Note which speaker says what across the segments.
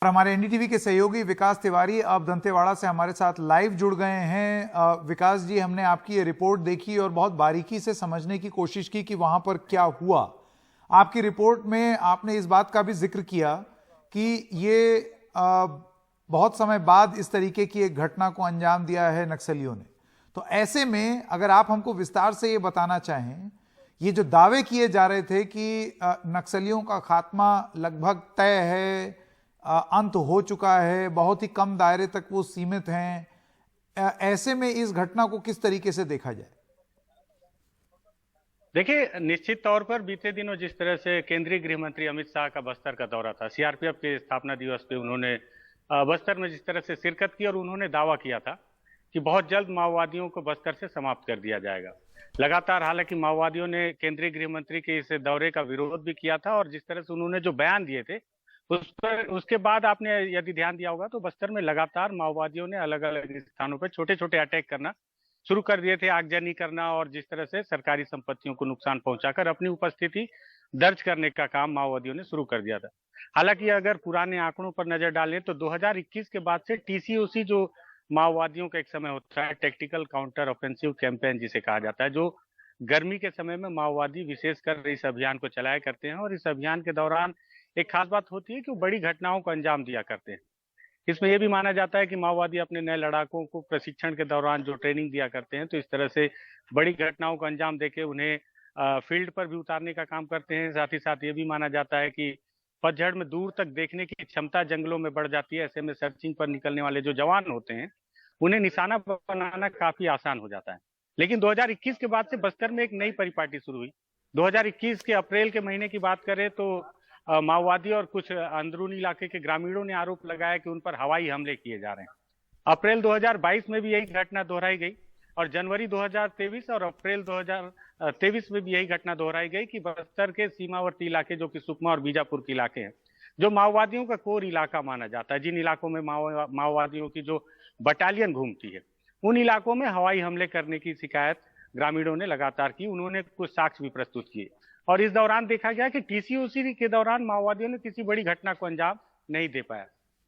Speaker 1: और हमारे एनडीटीवी के सहयोगी विकास तिवारी अब दंतेवाड़ा से हमारे साथ लाइव जुड़ गए हैं। विकास जी, हमने आपकी ये रिपोर्ट देखी और बहुत बारीकी से समझने की कोशिश की कि वहां पर क्या हुआ। आपकी रिपोर्ट में आपने इस बात का भी जिक्र किया कि ये बहुत समय बाद इस तरीके की एक घटना को अंजाम दिया है नक्सलियों ने। तो ऐसे में अगर आप हमको विस्तार से ये बताना चाहें, ये जो दावे किए जा रहे थे कि नक्सलियों का खात्मा लगभग तय है, अंत हो चुका है, बहुत ही कम दायरे तक वो सीमित हैं, ऐसे में इस घटना को किस तरीके से देखा जाए?
Speaker 2: देखिए, निश्चित तौर पर बीते दिनों जिस तरह से केंद्रीय गृह मंत्री अमित शाह का बस्तर का दौरा था, सीआरपीएफ के स्थापना दिवस पे उन्होंने बस्तर में जिस तरह से शिरकत की और उन्होंने दावा किया था कि बहुत जल्द माओवादियों को बस्तर से समाप्त कर दिया जाएगा। लगातार हालांकि माओवादियों ने केंद्रीय गृह मंत्री के इस दौरे का विरोध भी किया था और जिस तरह से उन्होंने जो बयान दिए थे उसके बाद आपने यदि ध्यान दिया होगा तो बस्तर में लगातार माओवादियों ने अलग अलग स्थानों पर छोटे छोटे अटैक करना शुरू कर दिए थे, आगजनी करना और जिस तरह से सरकारी संपत्तियों को नुकसान पहुंचाकर अपनी उपस्थिति दर्ज करने का काम माओवादियों ने शुरू कर दिया था। हालांकि अगर पुराने आंकड़ों पर नजर डालें तो 2021 के बाद से टीसीओसी जो माओवादियों का एक समय होता है, टैक्टिकल काउंटर ऑफेंसिव कैंपेन जिसे कहा जाता है, जो गर्मी के समय में माओवादी विशेषकर इस अभियान को चलाया करते हैं और इस अभियान के दौरान एक खास बात होती है कि वो बड़ी घटनाओं को अंजाम दिया करते हैं। इसमें यह भी माना जाता है कि माओवादी अपने नए लड़ाकों को प्रशिक्षण के दौरान जो ट्रेनिंग दिया करते हैं, तो इस तरह से बड़ी घटनाओं को अंजाम देके उन्हें फील्ड पर भी उतारने का काम करते हैं। साथ ही साथ ये भी माना जाता है कि पतझड़ में दूर तक देखने की क्षमता जंगलों में बढ़ जाती है। ऐसे में सर्चिंग पर निकलने वाले जो जवान होते हैं उन्हें निशाना बनाना काफी आसान हो जाता है। लेकिन 2021 के बाद से बस्तर में एक नई परिपाटी शुरू हुई। 2021 के अप्रैल के महीने की बात करें तो माओवादी और कुछ अंदरूनी इलाके के ग्रामीणों ने आरोप लगाया कि उन पर हवाई हमले किए जा रहे हैं। अप्रैल 2022 में भी यही घटना दोहराई गई और जनवरी 2023 और अप्रैल 2023 में भी यही घटना दोहराई गई कि बस्तर के सीमावर्ती इलाके जो कि सुकमा और बीजापुर के इलाके हैं, जो माओवादियों का कोर इलाका माना जाता है, जिन इलाकों में माओवादियों की जो बटालियन घूमती है, उन इलाकों में हवाई हमले करने की शिकायत ग्रामीणों ने लगातार की। उन्होंने कुछ साक्ष्य भी प्रस्तुत किए और इस दौरान देखा गया कि टीसीओसी के दौरान माओवादियों ने किसी बड़ी घटना को अंजाम नहीं दे पाया।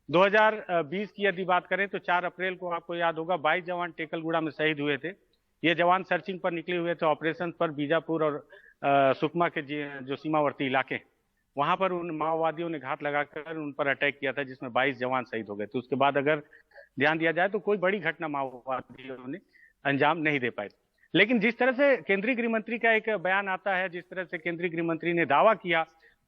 Speaker 2: 2020 की यदि बात करें तो 4 अप्रैल को आपको याद होगा 22 जवान टेकलगुड़ा में शहीद हुए थे। ये जवान सर्चिंग पर निकले हुए थे ऑपरेशन पर बीजापुर और सुकमा के जो सीमावर्ती इलाके, वहां पर उन माओवादियों ने घात लगाकर उन पर अटैक किया था, जिसमें 22 जवान शहीद हो गए थे। उसके बाद अगर ध्यान दिया जाए तो कोई बड़ी घटना माओवादियों ने अंजाम नहीं दे पाए। लेकिन जिस तरह से केंद्रीय गृह मंत्री का एक बयान आता है, जिस तरह से केंद्रीय गृह मंत्री ने दावा किया,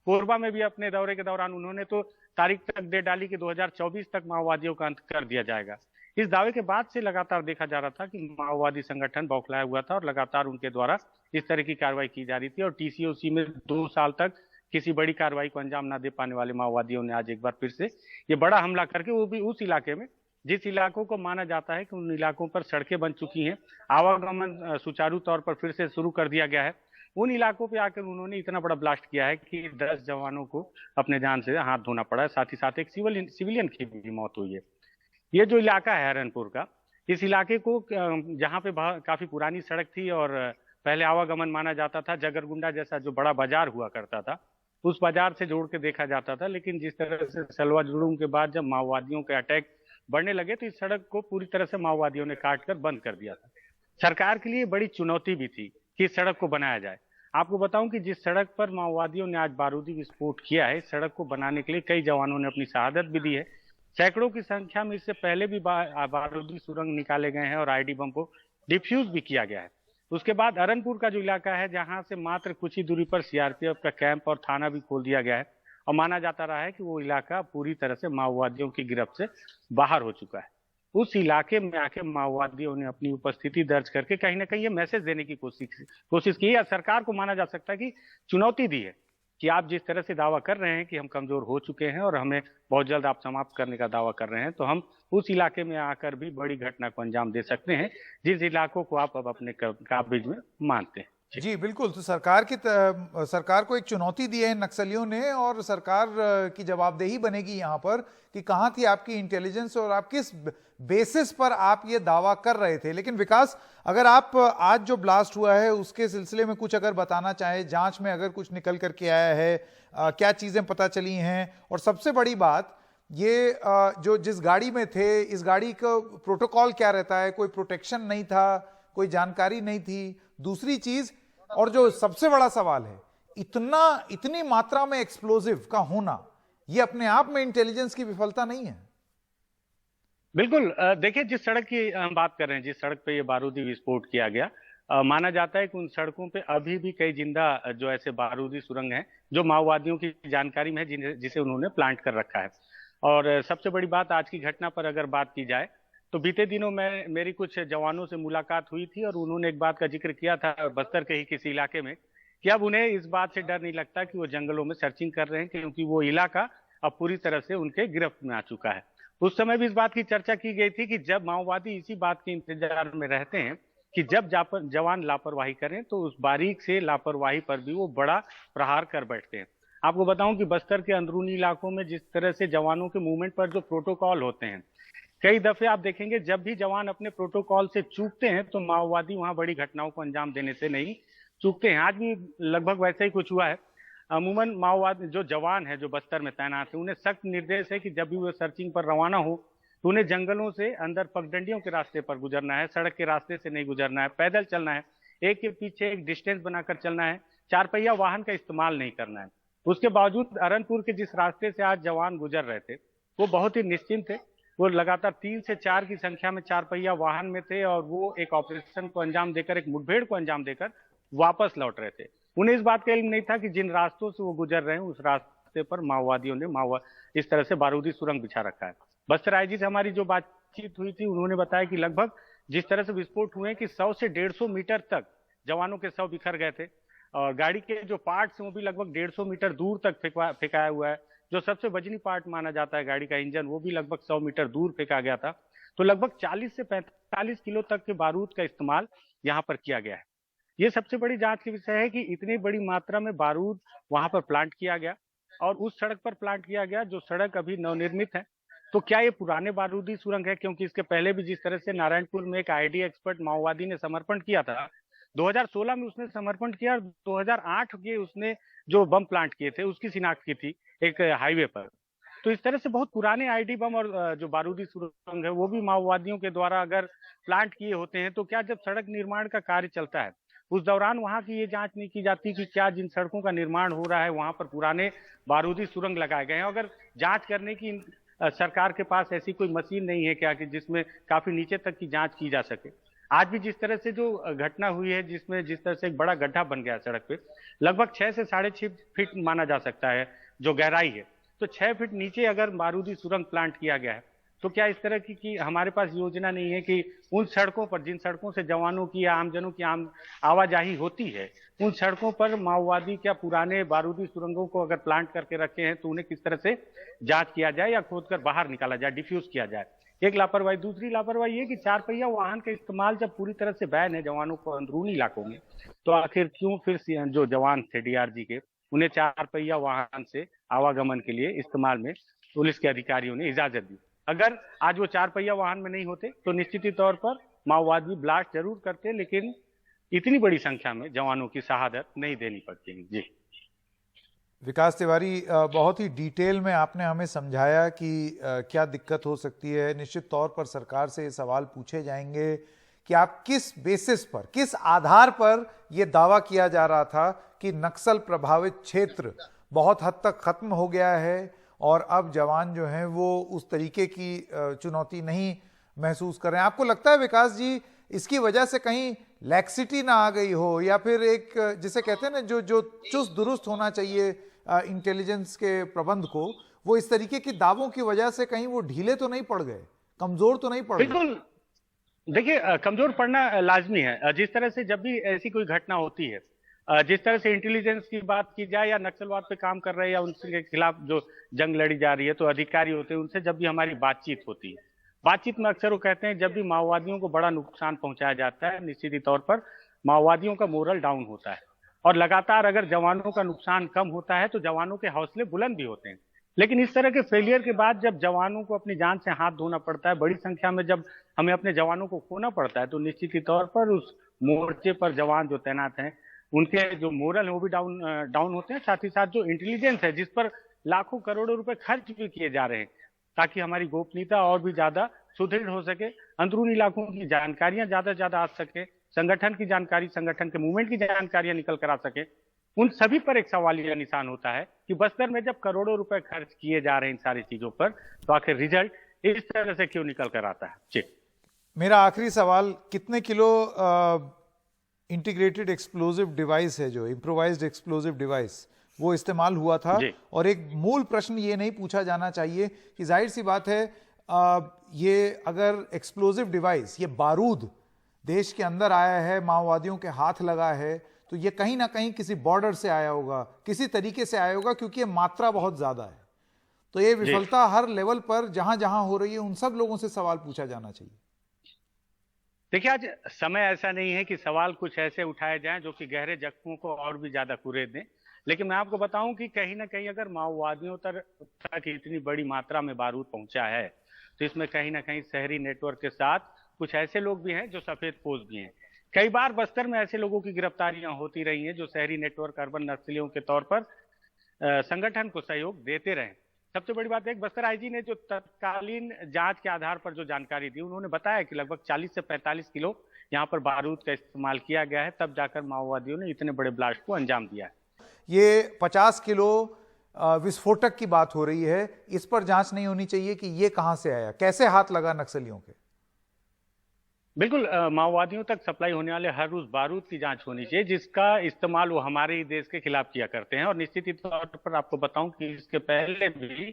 Speaker 2: कोरबा में भी अपने दौरे के दौरान उन्होंने तो तारीख तक दे डाली कि 2024 तक माओवादियों का अंत कर दिया जाएगा। इस दावे के बाद से लगातार देखा जा रहा था कि माओवादी संगठन बौखलाया हुआ था और लगातार उनके द्वारा इस तरह की कार्रवाई की जा रही थी और टीसीओसी में 2 साल तक किसी बड़ी कार्रवाई को अंजाम ना दे पाने वाले माओवादियों ने आज एक बार फिर से ये बड़ा हमला करके, वो भी उस इलाके में जिस इलाकों को माना जाता है कि उन इलाकों पर सड़कें बन चुकी हैं, आवागमन सुचारू तौर पर फिर से शुरू कर दिया गया है, उन इलाकों पे आकर उन्होंने इतना बड़ा ब्लास्ट किया है कि 10 जवानों को अपने जान से हाथ धोना पड़ा है। साथ ही साथ एक सिविलियन की भी मौत हुई है। ये जो इलाका है हरनपुर का, इस इलाके को जहाँ पे काफी पुरानी सड़क थी और पहले आवागमन माना जाता था, जगरगुंडा जैसा जो बड़ा बाजार हुआ करता था, उस बाजार से जोड़ के देखा जाता था। लेकिन जिस तरह से सलवा जुड़ूम के बाद जब माओवादियों के अटैक बढ़ने लगे तो इस सड़क को पूरी तरह से माओवादियों ने काट कर बंद कर दिया था। सरकार के लिए बड़ी चुनौती भी थी कि इस सड़क को बनाया जाए। आपको बताऊं कि जिस सड़क पर माओवादियों ने आज बारूदी विस्फोट किया है, इस सड़क को बनाने के लिए कई जवानों ने अपनी शहादत भी दी है। सैकड़ों की संख्या में इससे पहले भी बारूदी सुरंग निकाले गए हैं और आईडी बम को डिफ्यूज भी किया गया है। उसके बाद अरनपुर का जो इलाका है, जहां से मात्र कुछ ही दूरी पर सीआरपीएफ का कैंप और थाना भी खोल दिया गया है और माना जाता रहा है कि वो इलाका पूरी तरह से माओवादियों की गिरफ्त से बाहर हो चुका है। उस इलाके में आके माओवादियों ने अपनी उपस्थिति दर्ज करके कहीं ना कहीं ये मैसेज देने की कोशिश की है। सरकार को माना जा सकता है कि चुनौती दी है कि आप जिस तरह से दावा कर रहे हैं कि हम कमजोर हो चुके हैं और हमें बहुत जल्द आप समाप्त करने का दावा कर रहे हैं, तो हम उस इलाके में आकर भी बड़ी घटना को अंजाम दे सकते हैं जिस इलाकों को आप अब अपने काबिज में मानते हैं।
Speaker 1: जी बिल्कुल। तो सरकार को एक चुनौती दी है नक्सलियों ने और सरकार की जवाबदेही बनेगी यहाँ पर कि कहाँ थी आपकी इंटेलिजेंस और आप किस बेसिस पर आप ये दावा कर रहे थे। लेकिन विकास, अगर आप आज जो ब्लास्ट हुआ है उसके सिलसिले में कुछ अगर बताना चाहे, जांच में अगर कुछ निकल करके आया है, क्या चीजें पता चली हैं, और सबसे बड़ी बात ये जो जिस गाड़ी में थे, इस गाड़ी का प्रोटोकॉल क्या रहता है? कोई प्रोटेक्शन नहीं था, कोई जानकारी नहीं थी। दूसरी चीज, और जो सबसे बड़ा सवाल है, इतनी मात्रा में एक्सप्लोजिव का होना, ये अपने आप में इंटेलिजेंस की विफलता नहीं है?
Speaker 2: बिल्कुल। देखिए, जिस सड़क की हम बात कर रहे हैं, जिस सड़क पे ये बारूदी विस्फोट किया गया, माना जाता है कि उन सड़कों पे अभी भी कई जिंदा जो ऐसे बारूदी सुरंग हैं जो माओवादियों की जानकारी में है, जिसे उन्होंने प्लांट कर रखा है। और सबसे बड़ी बात, आज की घटना पर अगर बात की जाए तो बीते दिनों में मेरी कुछ जवानों से मुलाकात हुई थी और उन्होंने एक बात का जिक्र किया था बस्तर के ही किसी इलाके में, कि अब उन्हें इस बात से डर नहीं लगता कि वो जंगलों में सर्चिंग कर रहे हैं, क्योंकि वो इलाका अब पूरी तरह से उनके गिरफ्त में आ चुका है। उस समय भी इस बात की चर्चा की गई थी कि जब माओवादी इसी बात के इंतजार में रहते हैं कि जब जवान लापरवाही करें तो उस बारीक से लापरवाही पर भी वो बड़ा प्रहार कर बैठते हैं। आपको बताऊं कि बस्तर के अंदरूनी इलाकों में जिस तरह से जवानों के मूवमेंट पर जो प्रोटोकॉल होते हैं, कई दफे आप देखेंगे जब भी जवान अपने प्रोटोकॉल से चूकते हैं तो माओवादी वहां बड़ी घटनाओं को अंजाम देने से नहीं चूकते हैं। आज भी लगभग वैसा ही कुछ हुआ है। अमूमन माओवादी जो जवान है जो बस्तर में तैनात है, उन्हें सख्त निर्देश है कि जब भी वो सर्चिंग पर रवाना हो तो उन्हें जंगलों से अंदर पगडंडियों के रास्ते पर गुजरना है, सड़क के रास्ते से नहीं गुजरना है, पैदल चलना है, एक के पीछे एक डिस्टेंस बनाकर चलना है, चार पहिया वाहन का इस्तेमाल नहीं करना है। उसके बावजूद अरनपुर के जिस रास्ते से आज जवान गुजर रहे थे वो बहुत ही निश्चिंत थे। वो लगातार 3 से 4 की संख्या में चार पहिया वाहन में थे और वो एक ऑपरेशन को अंजाम देकर, एक मुठभेड़ को अंजाम देकर वापस लौट रहे थे। उन्हें इस बात का इल्म नहीं था कि जिन रास्तों से वो गुजर रहे हैं उस रास्ते पर माओवादियों ने इस तरह से बारूदी सुरंग बिछा रखा है। बस्तर आईजी से हमारी जो बातचीत हुई थी, उन्होंने बताया कि लगभग जिस तरह से विस्फोट हुए कि 100 से 150 मीटर तक जवानों के शव बिखर गए थे और गाड़ी के जो पार्ट्स हैं वो भी लगभग 150 मीटर दूर तक फेंकाया हुआ है। जो सबसे वजनी पार्ट माना जाता है गाड़ी का इंजन, वो भी लगभग 100 मीटर दूर फेंका गया था। तो लगभग 40 से 45 किलो तक के बारूद का इस्तेमाल यहाँ पर किया गया है। ये सबसे बड़ी जांच की विषय है कि इतनी बड़ी मात्रा में बारूद वहां पर प्लांट किया गया और उस सड़क पर प्लांट किया गया जो सड़क अभी नवनिर्मित है। तो क्या ये पुराने बारूदी सुरंग है? क्योंकि इसके पहले भी जिस तरह से नारायणपुर में एक आईडी एक्सपर्ट माओवादी ने समर्पण किया था, 2016 में उसने समर्पण किया और 2008 के उसने जो बम प्लांट किए थे उसकी शिनाख्त की थी एक हाईवे पर। तो इस तरह से बहुत पुराने आईडी बम और जो बारूदी सुरंग है वो भी माओवादियों के द्वारा अगर प्लांट किए होते हैं तो क्या जब सड़क निर्माण का कार्य चलता है उस दौरान वहां की ये जांच नहीं की जाती कि क्या जिन सड़कों का निर्माण हो रहा है वहां पर पुराने बारूदी सुरंग लगाए गए हैं? अगर जांच करने की सरकार के पास ऐसी कोई मशीन नहीं है क्या कि जिसमें काफी नीचे तक की जांच की जा सके? आज भी जिस तरह से जो घटना हुई है जिसमें जिस तरह से एक बड़ा गड्ढा बन गया सड़क पे, लगभग 6 से 6.5 फीट माना जा सकता है जो गहराई है, तो 6 फीट नीचे अगर बारूदी सुरंग प्लांट किया गया है तो क्या इस तरह की हमारे पास योजना नहीं है कि उन सड़कों पर जिन सड़कों से जवानों की या आमजनों की आवाजाही होती है उन सड़कों पर माओवादी क्या पुराने बारूदी सुरंगों को अगर प्लांट करके रखे हैं तो उन्हें किस तरह से जांच किया जाए या खोदकर बाहर निकाला जाए, डिफ्यूज किया जाए? एक लापरवाही। दूसरी लापरवाही ये कि चार पहिया वाहन का इस्तेमाल जब पूरी तरह से बैन है जवानों को अंदरूनी इलाकों में, तो आखिर क्यों फिर जो जवान थे डीआरजी के उन्हें चार पहिया वाहन से आवागमन के लिए इस्तेमाल में पुलिस के अधिकारियों ने इजाजत दी? अगर आज वो चार पहिया वाहन में नहीं होते तो निश्चित ही तौर पर माओवादी ब्लास्ट जरूर करते, लेकिन इतनी बड़ी संख्या में जवानों की शहादत नहीं देनी पड़ती। जी
Speaker 1: विकास तिवारी, बहुत ही डिटेल में आपने हमें समझाया कि क्या दिक्कत हो सकती है। निश्चित तौर पर सरकार से ये सवाल पूछे जाएंगे कि आप किस बेसिस पर, किस आधार पर यह दावा किया जा रहा था कि नक्सल प्रभावित क्षेत्र बहुत हद तक खत्म हो गया है और अब जवान जो हैं वो उस तरीके की चुनौती नहीं महसूस कर रहे हैं। आपको लगता है विकास जी इसकी वजह से कहीं लैक्सिटी ना आ गई हो, या फिर एक जिसे कहते हैं ना जो चुस्त दुरुस्त होना चाहिए इंटेलिजेंस के प्रबंध को, वो इस तरीके के दावों की वजह से कहीं वो ढीले तो नहीं पड़ गए, कमजोर तो नहीं पड़ गए?
Speaker 2: बिल्कुल। देखिए, कमजोर पड़ना लाजमी है। जिस तरह से जब भी ऐसी कोई घटना होती है, जिस तरह से इंटेलिजेंस की बात की जाए या नक्सलवाद पे काम कर रहे हैं या उनके खिलाफ जो जंग लड़ी जा रही है, तो अधिकारी होते हैं उनसे जब भी हमारी बातचीत होती है, बातचीत में अक्सर वो कहते हैं जब भी माओवादियों को बड़ा नुकसान पहुंचाया जाता है निश्चित ही तौर पर माओवादियों का मोरल डाउन होता है और लगातार अगर जवानों का नुकसान कम होता है तो जवानों के हौसले बुलंद भी होते हैं। लेकिन इस तरह के फेलियर के बाद जब जवानों को अपनी जान से हाथ धोना पड़ता है, बड़ी संख्या में जब हमें अपने जवानों को खोना पड़ता है, तो निश्चित ही तौर पर उस मोर्चे पर जवान जो तैनात हैं उनके जो मोरल है वो भी डाउन होते हैं। साथ ही साथ जो इंटेलिजेंस है जिस पर लाखों करोड़ों रुपए खर्च भी किए जा रहे हैं ताकि हमारी गोपनीयता और भी ज्यादा सुदृढ़ हो सके, अंदरूनी इलाकों की जानकारियां ज्यादा से ज्यादा आ सके, संगठन की जानकारी, संगठन के मूवमेंट की जानकारियां निकल कर आ सके। उन सभी पर एक सवालिया निशान होता है कि बस्तर में जब करोड़ों रुपए खर्च किए जा रहे हैं इन सारी चीजों पर, तो आखिर रिजल्ट इस तरह से क्यों निकल कर आता है। जी,
Speaker 1: मेरा आखिरी सवाल, कितने किलो इंटीग्रेटेड एक्सप्लोजिव डिवाइस है, जो इम्प्रोवाइज्ड एक्सप्लोजिव डिवाइस, वो इस्तेमाल हुआ था? और एक मूल प्रश्न ये नहीं पूछा जाना चाहिए कि जाहिर सी बात है ये अगर एक्सप्लोजिव डिवाइस, ये बारूद देश के अंदर आया है, माओवादियों के हाथ लगा है, तो ये कहीं ना कहीं किसी बॉर्डर से आया होगा, किसी तरीके से आया होगा, क्योंकि ये मात्रा बहुत ज्यादा है। तो ये विफलता हर लेवल पर जहां जहां हो रही है, उन सब लोगों से सवाल पूछा जाना चाहिए।
Speaker 2: देखिए, आज समय ऐसा नहीं है कि सवाल कुछ ऐसे उठाए जाएं जो कि गहरे जख्मों को और भी ज्यादा कुरेद दें। लेकिन मैं आपको बताऊं कि कहीं ना कहीं अगर माओवादियों तक इतनी बड़ी मात्रा में बारूद पहुंचा है, तो इसमें कहीं ना कहीं शहरी नेटवर्क के साथ कुछ ऐसे लोग भी हैं जो सफेद पोश भी हैं। कई बार बस्तर में ऐसे लोगों की गिरफ्तारियां होती रही हैं जो शहरी नेटवर्क, अर्बन नक्सलियों के तौर पर संगठन को सहयोग देते रहे। सबसे बड़ी बात है, बस्तर आईजी ने जो तत्कालीन जांच के आधार पर जो जानकारी दी, उन्होंने बताया कि लगभग 40 से 45 किलो यहाँ पर बारूद का इस्तेमाल किया गया है, तब जाकर माओवादियों ने इतने बड़े ब्लास्ट को अंजाम दिया है।
Speaker 1: ये 50 किलो विस्फोटक की बात हो रही है, इस पर जांच नहीं होनी चाहिए कि ये कहां से आया, कैसे हाथ लगा नक्सलियों के?
Speaker 2: बिल्कुल, माओवादियों तक सप्लाई होने वाले हर उस बारूद की जांच होनी चाहिए जिसका इस्तेमाल वो हमारे ही देश के खिलाफ किया करते हैं। और निश्चित ही तौर पर आपको बताऊं कि इसके पहले भी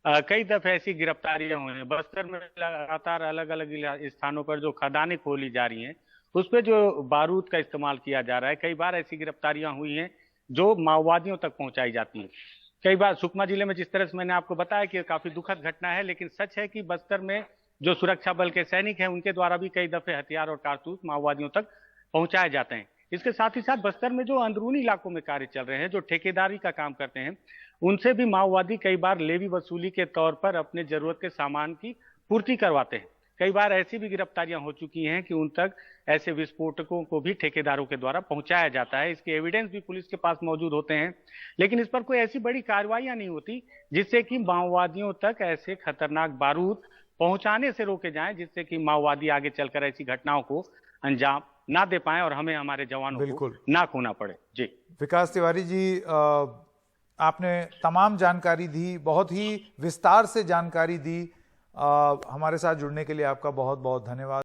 Speaker 2: कई दफे ऐसी गिरफ्तारियां हुई हैं। बस्तर में लगातार अलग अलग स्थानों पर जो खदानें खोली जा रही हैं, उस पर जो बारूद का इस्तेमाल किया जा रहा है, कई बार ऐसी गिरफ्तारियां हुई हैं जो माओवादियों तक पहुंचाई जाती है। कई बार सुकमा जिले में जिस तरह से मैंने आपको बताया कि काफी दुखद घटना है, लेकिन सच है कि बस्तर में जो सुरक्षा बल के सैनिक हैं, उनके द्वारा भी कई दफे हथियार और कारतूस माओवादियों तक पहुंचाए जाते हैं। इसके साथ ही साथ बस्तर में जो अंदरूनी इलाकों में कार्य चल रहे हैं, जो ठेकेदारी का काम करते हैं, उनसे भी माओवादी कई बार लेवी वसूली के तौर पर अपने जरूरत के सामान की पूर्ति करवाते हैं। कई बार ऐसी भी गिरफ्तारियां हो चुकी हैं कि उन तक ऐसे विस्फोटकों को भी ठेकेदारों के द्वारा पहुंचाया जाता है। इसके एविडेंस भी पुलिस के पास मौजूद होते हैं, लेकिन इस पर कोई ऐसी बड़ी कार्रवाइयां नहीं होती जिससे कि माओवादियों तक ऐसे खतरनाक बारूद पहुंचाने से रोके जाएं, जिससे कि माओवादी आगे चलकर ऐसी घटनाओं को अंजाम ना दे पाए और हमें हमारे जवानों को ना खोना पड़े। जी,
Speaker 1: विकास तिवारी जी, आपने तमाम जानकारी दी, बहुत ही विस्तार से जानकारी दी। हमारे साथ जुड़ने के लिए आपका बहुत बहुत धन्यवाद।